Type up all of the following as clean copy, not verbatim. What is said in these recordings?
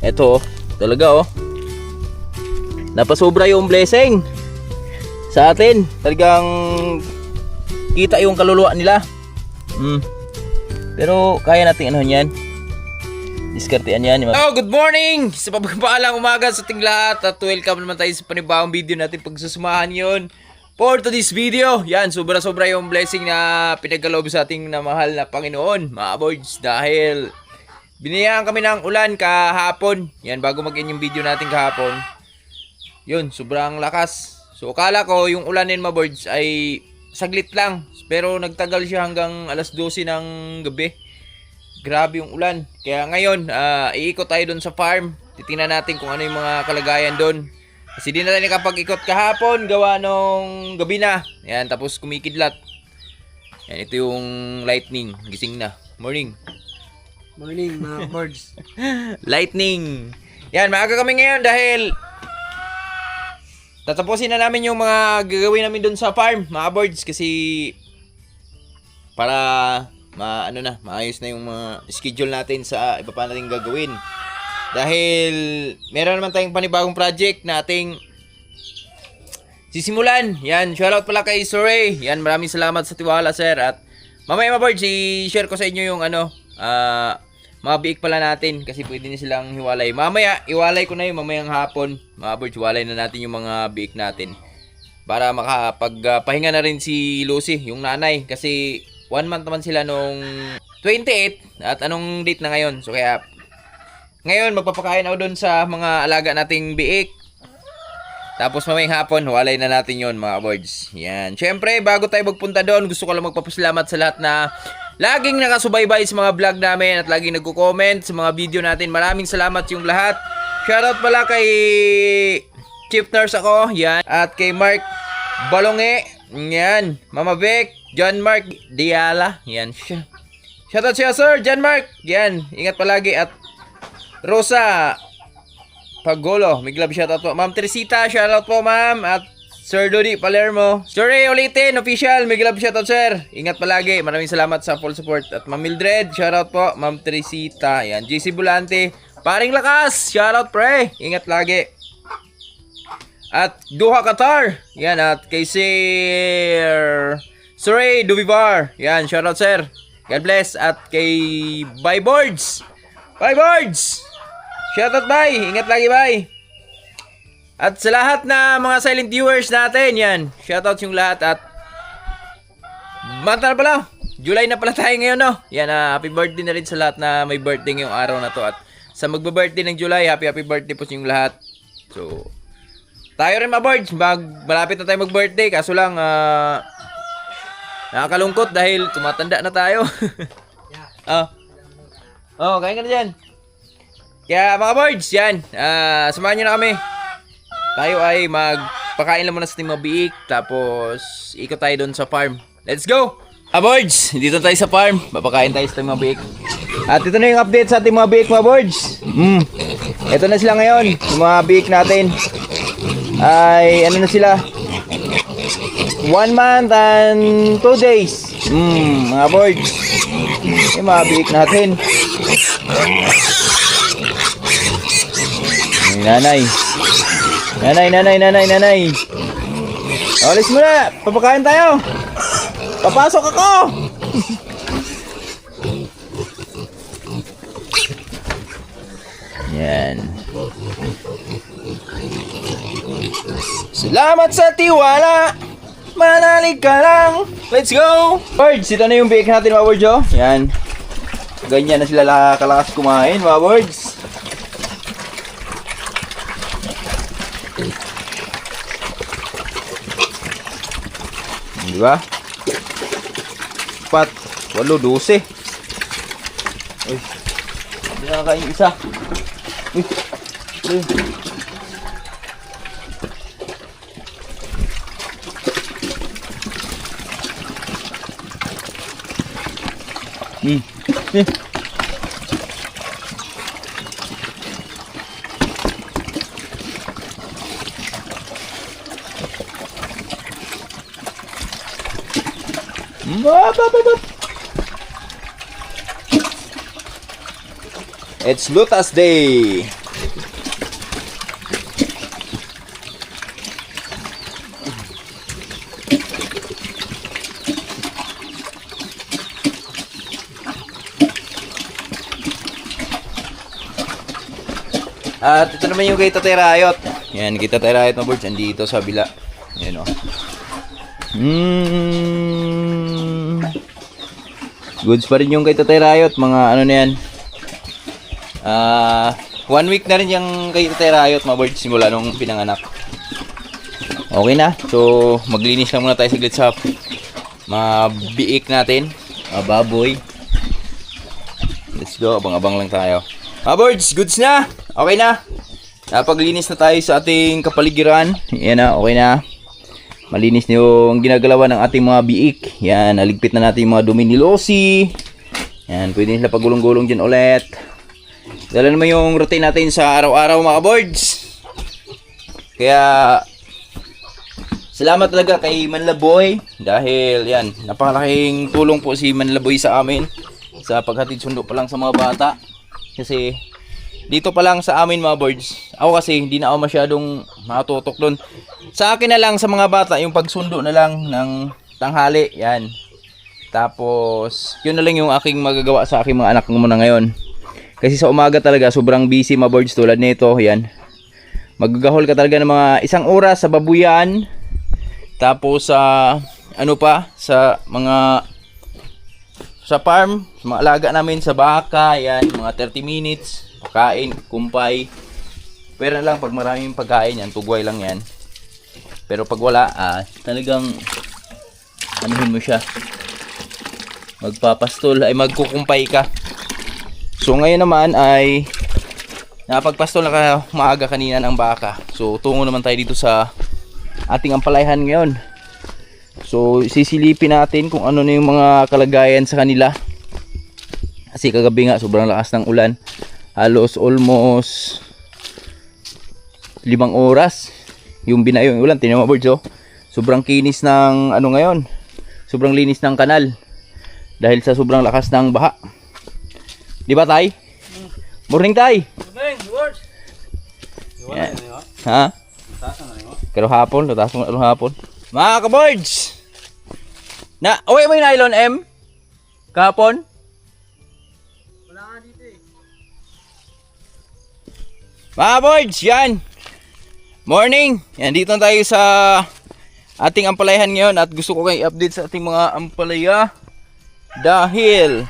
Eto, talaga oh. Napasobra yung blessing sa atin. Talagang kita yung kaluluwa nila. Pero kaya natin ano yan. Diskartean yan. Oh, good morning! Sa pagpapaalang umaga sa ating lahat. At welcome naman tayo sa panibawang video natin pagsusumahan yun. For today's video, yan, sobra-sobra yung blessing na pinagkaloob sa ating na mahal na Panginoon, mga boys. Dahil biniyayaan kami ng ulan kahapon. Yan, bago mag-end yung video natin kahapon. Yun, sobrang lakas. So, akala ko yung ulan din, mga boys, ay saglit lang. Pero nagtagal siya hanggang alas 12 ng gabi. Grabe yung ulan. Kaya ngayon, iikot tayo doon sa farm. Titingnan natin kung ano yung mga kalagayan doon. Kasi di na tayo nakapag-ikot kahapon, gawa nung gabi na. Yan, tapos kumikidlat. Yan, ito yung lightning. Gising na. Morning. Morning mga birds. Lightning. Yan, maaga kami ngayon dahil tatapusin na namin yung mga gagawin namin doon sa farm, mga birds. Kasi para maayos na yung mga schedule natin sa iba pa natin gagawin. Dahil meron naman tayong panibagong project na ating sisimulan. Yan, shoutout pala kay Sir Ray. Yan, maraming salamat sa tiwala, sir. At mamaya mga birds, i-share ko sa inyo yung mga biik pala natin. Kasi pwede niya silang hiwalay. Mamaya, iwalay ko na yung mamayang hapon. Mga birds, hiwalay na natin yung mga biik natin. Para makapagpahinga na rin si Lucy, yung nanay. Kasi 1 month naman sila nung 28. At anong date na ngayon? So kaya ngayon, magpapakain ako doon sa mga alaga nating biik. Tapos mamayang hapon, walay na natin yon mga boards. Yan. Siyempre, bago tayo magpunta doon, gusto ko lang magpapasalamat sa lahat na laging nakasubaybay sa mga vlog namin at laging nagko-comment sa mga video natin. Maraming salamat yung lahat. Shoutout pala kay Chief Nurse ako. Yan. At kay Mark Balonge. Yan. Mama Vic. John Mark Diala. Yan. Shoutout siya, sir. John Mark. Yan. Ingat palagi at Rosa Pagolo, may love shoutout po. Ma'am Teresita, shoutout po ma'am. At Sir Dodi Palermo. Sir Ray ulitin, official, may love shoutout sir. Ingat palagi, maraming salamat sa full support. At Ma'am Mildred, shoutout po. Ma'am Teresita, yan. JC Bulante, Paring Lakas, shoutout pre. Ingat lagi. At Duha Qatar, yan. At kay Sir Ray Duvivar, yan, shoutout sir. God bless. At kay Bye Boards. Bye Boards! Shoutout bye! Ingat lagi bye! At sa lahat na mga silent viewers natin, yan. Shoutout yung lahat at month na pala. July na pala tayo ngayon, no? Yan, happy birthday na rin sa lahat na may birthday ngayong araw na to. At sa magba-birthday ng July, happy birthday po sa inyong lahat. So, tayo rin mga boards. Malapit na tayo mag-birthday. Kaso lang, nakakalungkot dahil tumatanda na tayo. Kain ka na dyan. Kaya mga boards, yan. Samahan nyo na kami. Tayo ay magpakain lang muna sa ating mga biik. Tapos, ikot tayo doon sa farm. Let's go! Boards, dito tayo sa farm. Papakain tayo sa ating mga biik. At ito na yung update sa ating mga biik, mga boards. Ito na sila ngayon. Yung mga biik natin. Ay, ano na sila? 1 month and 2 days. Mga boards. Yung mga biik natin. Nanay. Alis mo na. Papakain tayo. Papasok ako. Yan. Salamat sa tiwala. Manalig ka lang. Let's go. Birds, ito na yung bake natin mga birds, oh. Yan. Ganyan na sila kalakas kumain mga birds. Diba? 4, 8, 12. Uy. Hindi nakakain isa. Uy. Uy. It's Lutas Day. At ito naman yung kay Tatay Rayot. Yan, kay Tatay Rayot mga birds. Andito sa bila. Yan o. Goods pa rin yung kay Tatay Rayot. Mga ano na yan. 1 week na rin yung kay Tatay Rayot mga birds. Simula nung pinanganak. Okay na. So, maglinis lang muna tayo saglit sa mga biik natin. Mga baboy. Let's go. Abang-abang lang tayo. Mga birds, goods na. Okay na. Napaglinis na tayo sa ating kapaligiran. Yan na, okay na. Malinis na yung ginagalawan ng ating mga biik. Yan, naligpit na natin yung mga dumi ni Losi. Yan, pwede nila pagulong-gulong dyan ulit. Dala naman yung routine natin sa araw-araw mga birds. Kaya, salamat talaga kay Manlaboy. Dahil, yan, napakalaking tulong po si Manlaboy sa amin. Sa paghatid sundo pa lang sa mga bata. Kasi dito pa lang sa amin mga birds, ako kasi hindi na ako masyadong matutok doon. Sa akin na lang sa mga bata yung pagsundo na lang ng tanghali, yan. Tapos yun na lang yung aking magagawa sa aking mga anak muna ngayon. Kasi sa umaga talaga sobrang busy mga birds tulad nito, yan. Maggagahol ka talaga ng mga 1 oras sa babuyan. Tapos sa ano pa sa mga sa farm, mga alaga namin sa baka, yan, mga 30 minutes, pagkain, kumpay. Pero lang, pag maraming pagkain yan, tugway lang yan. Pero pag wala, talagang, anuhin mo siya. Magpapastol, ay magkukumpay ka. So ngayon naman ay, napagpastol na ka maaga kanina ng baka. So tungo naman tayo dito sa ating ampalayan ngayon. So sisilipin natin kung ano na yung mga kalagayan sa kanila. Kasi kagabi nga sobrang lakas ng ulan. Halos almost 5 oras yung binayo yung ulan. Tingnan mo birds oh. Sobrang kinis ng ano ngayon. Sobrang linis ng kanal. Dahil sa sobrang lakas ng baha. Di ba tay? Morning tay. Morning, birds. Yeah. Ha? Pero hapon, tatas mo hapon. Mga ka-birds! Na, uwi mo yung nylon M? Kahapon? Wala nga dito eh. Mga birds, yan! Morning! Yan, dito tayo sa ating ampalayan ngayon at gusto ko kayo i-update sa ating mga ampalaya. Dahil,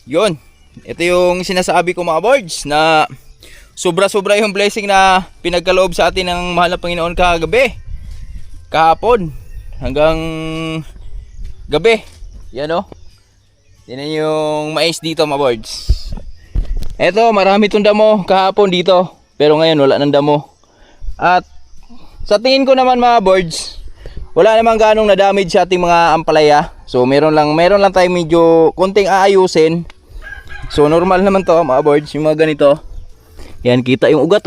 yun, ito yung sinasabi ko mga birds na sobra-sobra yung blessing na pinagkaloob sa atin ng mahal na Panginoon kagabi. Kahapon hanggang gabi. Yan o. Yan yung mais dito mga birds. Eto, marami itong damo kahapon dito. Pero ngayon wala nang damo. At sa tingin ko naman mga birds, wala namang ganong na-damage sa ating mga ampalaya. So meron lang tayo medyo konting aayusin. So normal naman to mga birds, yung mga ganito. Yan, kita yung ugat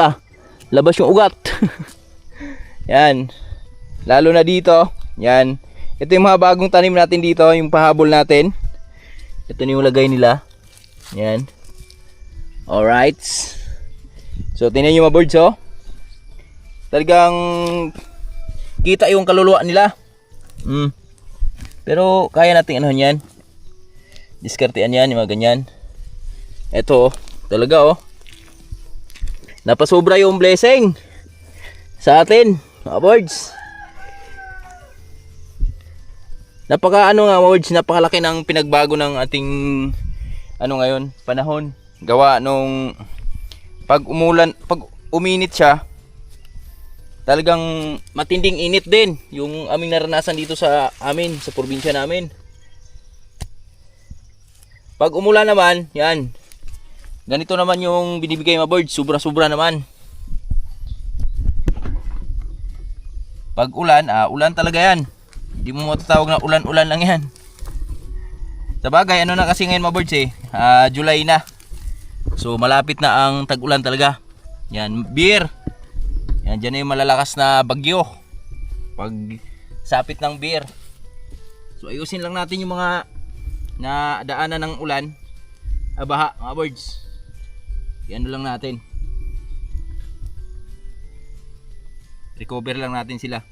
labas yung ugat. Yan. Lalo na dito, yan. Ito yung mga bagong tanim natin dito, yung pahabol natin. Ito na yung lagay nila. Yan. Alright. So, tingnan nyo mga birds, oh. Talagang kita yung kaluluwa nila. Pero, kaya natin ano yan. Diskartean yan, yung mga ganyan. Ito, talaga, oh. Napasobra yung blessing sa atin, mga birds. Napaka ano nga words, napakalaki ng pinagbago ng ating ano ngayon, panahon. Gawa nung pag uminit siya, talagang matinding init din yung aming naranasan dito sa amin, sa probinsya namin. Pag umulan naman, yan. Ganito naman yung binibigay mga birds, sobra-sobra naman. Pag ulan, ulan talaga yan. Hindi mo matatawag na ulan-ulan lang yan. Sabagay, ano na kasi ngayon mga birds July na. So malapit na ang tag-ulan talaga. Yan, beer. Yan, dyan na yung malalakas na bagyo. Pag sapit ng beer. So ayusin lang natin yung mga na daanan ng ulan. Baha mga birds. Yan lang natin. Recover lang natin sila.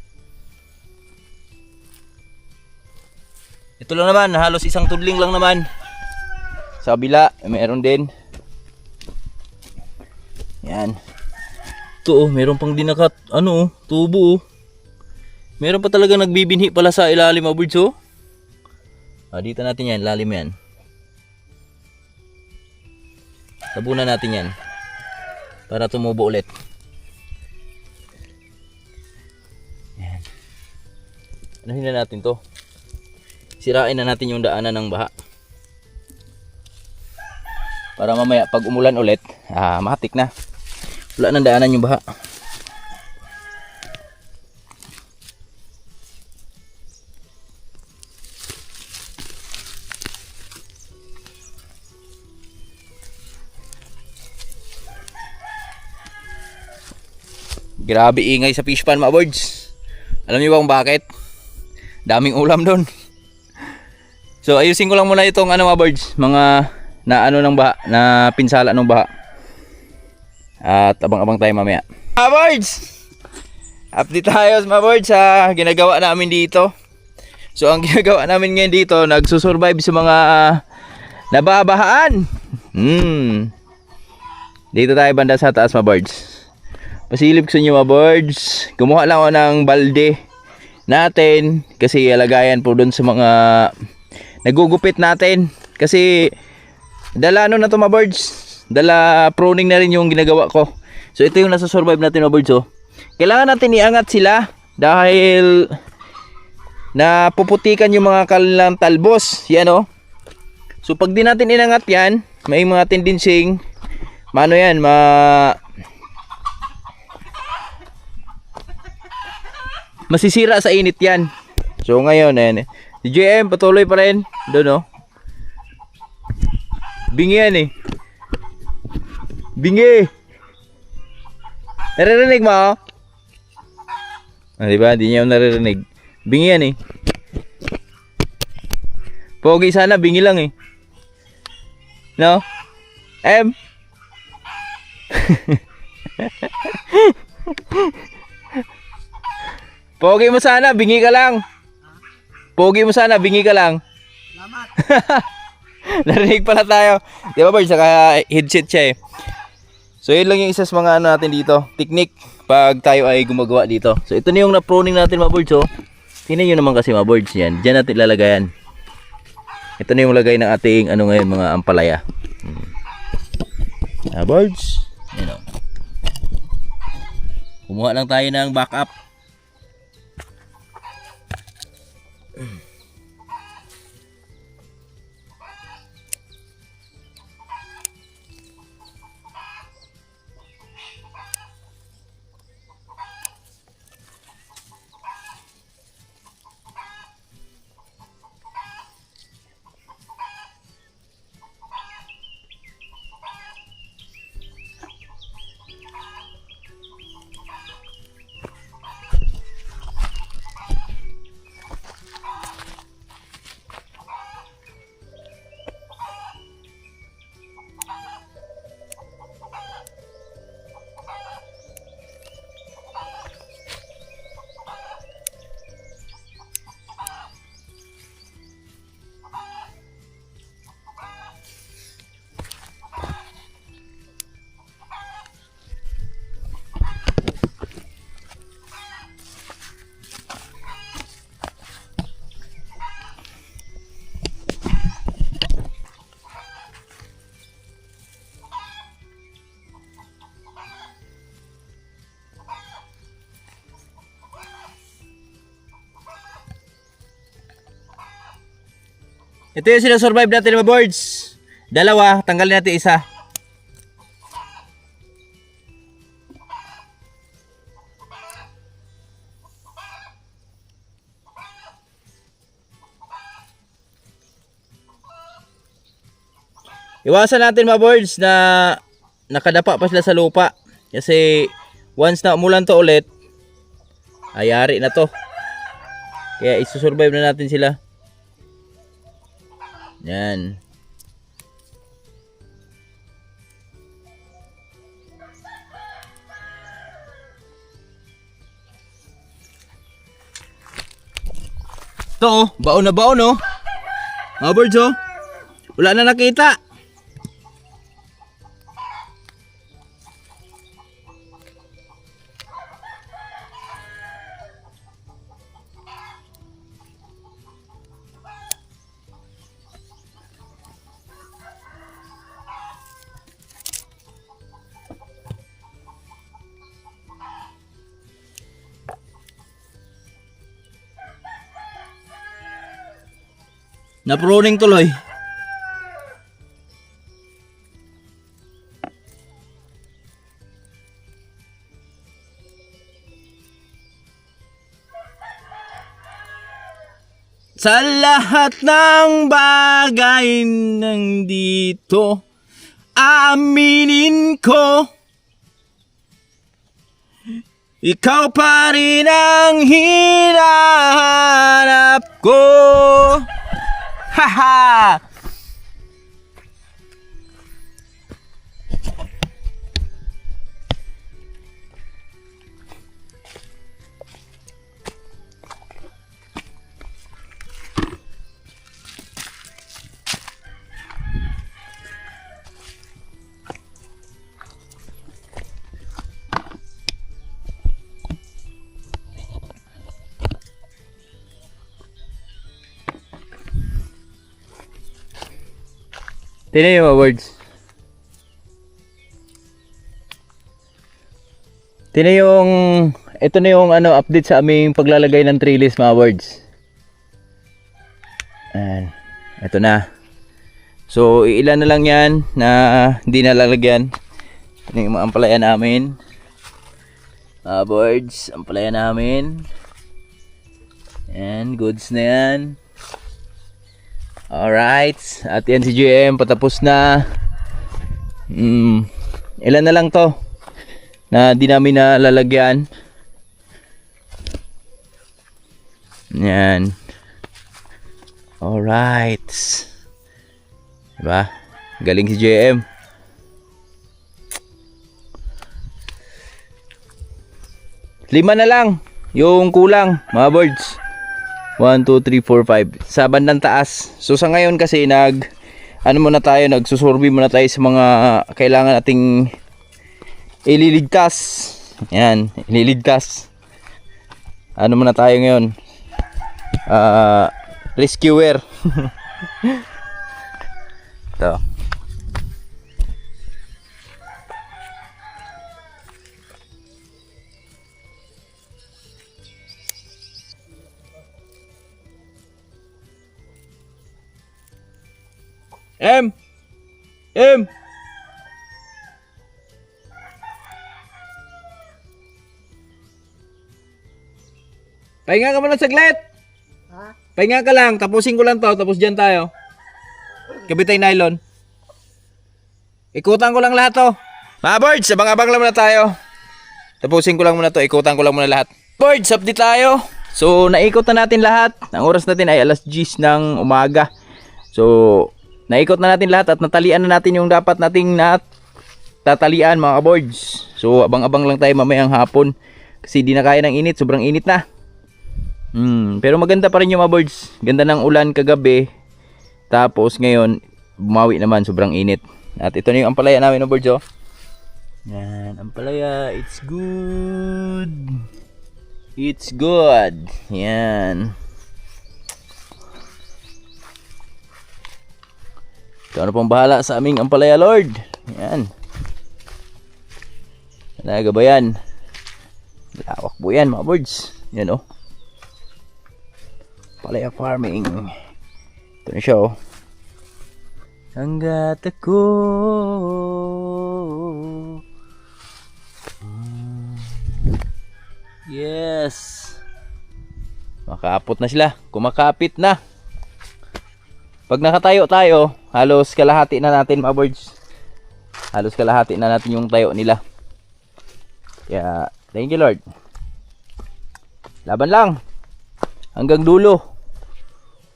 Ito lang naman, halos isang tudling lang naman. Sa kabila, mayroon din. Yan. Ito oh, meron pang dinakat, ano oh, tubo oh. Meron pa talaga nagbibinhi pala sa ilalim mga birds oh. Dito natin yan, lalim yan. Tabunan natin yan. Para tumubo ulit. Yan. Anuhin na natin to. Sirain na natin yung daanan ng baha. Para mamaya pag umulan ulit, matik na. Wala nang daanan yung baha. Grabe ingay sa fish pan mga birds. Alam niyo ba kung bakit? Daming ulam doon. So ayusin ko lang muna itong ano mga birds, mga na ano ng baha, na pinsala ng baha. At abang-abang tayo mamaya. Mga birds! Update tayo mga birds sa ginagawa namin dito. So ang ginagawa namin ngayon dito, nagsusurvive sa mga nababahaan. Dito tayo banda sa taas mga birds. Pasilip ko sa inyo mga birds. Kumuha lang ako ng balde natin kasi alagayan po doon sa mga nagugupit natin. Kasi dala ano na to mga birds. Dala pruning na rin yung ginagawa ko. So ito yung nasa survive natin mga birds oh. Kailangan natin iangat sila dahil napuputikan yung mga kanilang talbos. Yan oh. So pag di natin inangat yan, may mga tendensing masisira sa init yan. So ngayon ayan, si JM patuloy pa rin doon oh. Bingi yan eh. Bingi. Naririnig mo oh? Diba? Hindi niya naririnig. Bingi yan eh. Pogi sana, bingi lang eh. No? M? Pogi mo sana, bingi ka lang. Pogi mo sana, bingi ka lang. Salamat. Narinig pala tayo. Di ba, Bird? Saka headset siya eh. So, yun lang yung isa sa mga ano natin dito. Technique pag tayo ay gumagawa dito. So, ito na yung na-pruning natin mga birds. Oh. Tingnan nyo naman kasi mga birds yan. Diyan natin lalagayan. Ito na yung lagay ng ating ano ngayon, mga ampalaya. Birds. Yan o. Kumuha lang tayo ng backup. Ito yung sinasurvive natin mga birds. Dalawa, tanggalin natin isa. Iwasan natin mga birds na nakadapa pa sila sa lupa. Kasi once na umulan to ulit, ayari na to. Kaya isusurvive na natin sila. Yan. Ito oh, baon na baon oh. Mga birds oh. Wala na nakita. Na-pruning tuloy. Sa lahat ng bagay nandito, aaminin ko, ikaw pa rin ang hinahanap ko. Haha! Tingnan yung awards. Tingnan yung, ito na yung update sa aming paglalagay ng trellis mga awards. Ayan, ito na. So, ilan na lang yan na hindi nalalagyan. Ito yung mga ampalaya namin. Awards, ampalaya namin. Ayan, goods na yan. Alright, at yan si GM, patapos na. Ilan na lang to na di namin nalalagyan. Yan. Alright. Diba? Galing si GM. Lima na lang yung kulang mga birds. 1, 2, 3, 4, 5 sa bandang taas. So sa ngayon kasi muna tayo, nagsusurvey muna tayo sa mga kailangan nating ililigtas. Yan, ililigtas. Muna tayo ngayon? Rescuer. Ito. M. Pahinga ka muna saglit. Ha? Pahinga ka lang, tapusin ko lang to, tapos dyan tayo. Kabitay nylon. Ikutan ko lang lahat to. Mga birds, abang-abang lang muna tayo. Tapusin ko lang muna to, ikutan ko lang muna lahat. Birds, update tayo. So, naikot na natin lahat. Ang oras natin ay alas 10 ng umaga. So, naikot na natin lahat at natalian na natin yung dapat nating tatalian mga boards. So abang-abang lang tayo mamayang hapon kasi di na kaya ng init, sobrang init na. Pero maganda pa rin yung mga boards. Ganda ng ulan kagabi. Tapos ngayon bumawi naman, sobrang init. At ito na yung ampalaya namin mga boards, oh. Yan, ampalaya, it's good. It's good. Yan. Ikaw na pong bahala sa aming ampalaya, Lord. Yan. Talaga ba yan? Lawak po yan, mga birds. Yan, oh. Ampalaya farming. Ito na siya, oh. Hanggat ako. Yes. Makaapot na sila. Kumakapit na. Pag nakatayo tayo, halos kalahati na natin mga birds. Halos kalahati na natin yung tayo nila. Kaya, thank you Lord. Laban lang. Hanggang dulo.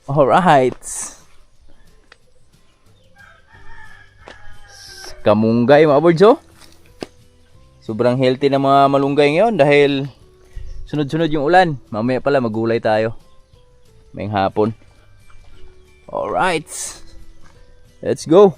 Alright. Kamunggay mga birds, oh. Sobrang healthy na mga malunggay ngayon dahil sunod-sunod yung ulan. Mamaya pala magulay tayo. Mayang hapon. Alright. Let's go.